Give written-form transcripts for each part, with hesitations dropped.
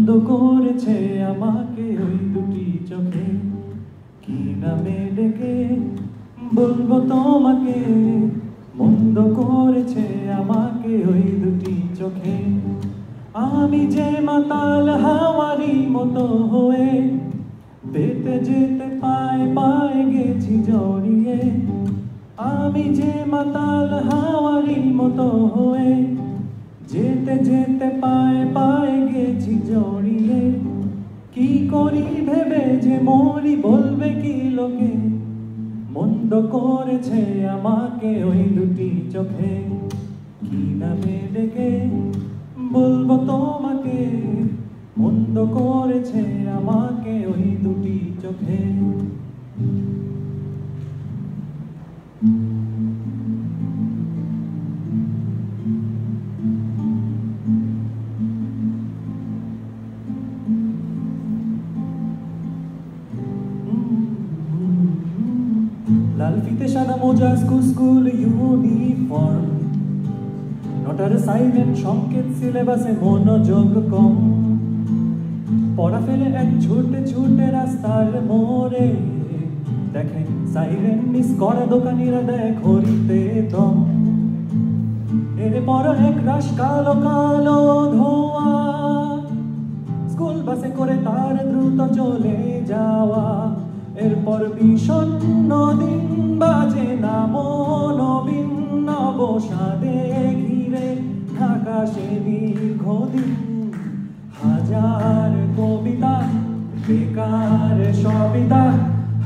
মন্দ করেছে আমাকে ওই দুটি চোখে, কি নামে ডেকে বলবো তোমাকে? মন্দ করেছে আমাকে ওই দুটি চোখে। আমি যে মাতাল হাওয়ারি মতো হয়ে পেতে যেতে পায়ে পায়ে গেছি জড়িয়ে। আমি যে মাতাল হাওয়ারি মতো হয়ে যেতে যেতে পায়ে পায়ে গেছি জড়িয়ে। কি করি ভেবে যে মরি, বলবে কি লোকে? মন্দ করেছে আমাকে ওই দুটি চোখে, কি নামে ডেকে বলবো তোমাকে? মন্দ করেছে আমাকে ওই দুটি চোখে। লাল ফিতে সাদা মোজা, স্কুল ইউনিফর্ম, নটার সাইলেন্ট সংকেত, সিলেবাসে মনোযোগ কম। পড়া ফেলে এক ছুটে ছুটে রাস্তার মোড়ে, দেখে সাইরেন মিস করা দোকানিরা দেয় ঘড়িতে দম। এরপর এক রাশ কালো কালো ধোঁয়া, স্কুল বাসে করে তার দ্রুত চলে যাওয়া। এরপর বিষণ্ণ দিন বাজে না মনোবিন অবসাদে ঘিরে ঢাকা সে দীর্ঘদিন। হাজার কবিতা বেকার সবিতা,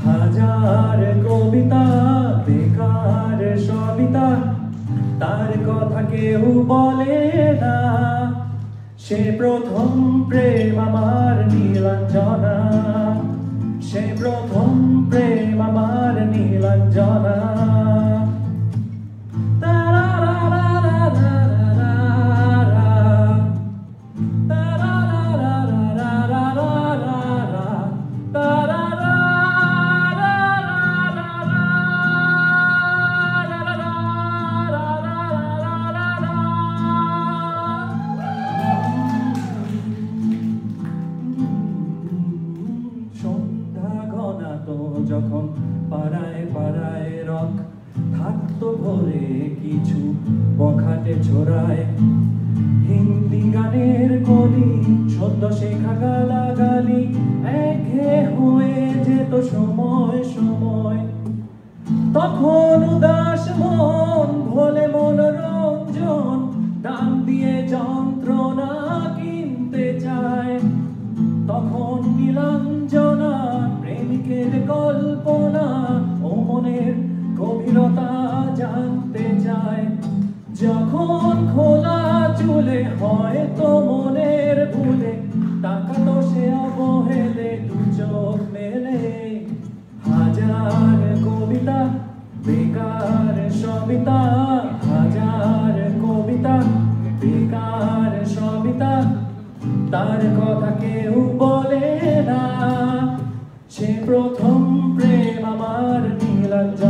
হাজার কবিতা বেকার সবিতা, তার কথা কেউ বলে না। সে প্রথম প্রেম আমার নীলাঞ্জনা, সে প্রথম প্রেম আমার নীলাঞ্জনা। যখন পাড়ায় পাড়ায় রক থাকতো ভরে কিছু বখাটে ছোড়ায়, হিন্দি গানের কলি সদ্য শেখা গালাগালি একঘেয়ে হয়ে যেত সময় সময়। তখন উদাস মন ভোলে মনোরঞ্জন, দাম দিয়ে যন্ত্রণা কিনতে চায়। তখন নীলাঞ্জনা প্রেমিকের কল্পনা ও মনের গভীরতা জানতে চায়। যখন খোলা চুলে হয়তো মনের ভুলে তাকাতো সে অবহেলে দু চোখ মেলে। হাজার কবিতা বেকার সবিতা, হাজার কবিতা বেকার সবিতা, তার কথা কেউ বলে না। সে প্রথম প্রেম আমার নীলাঞ্জনা।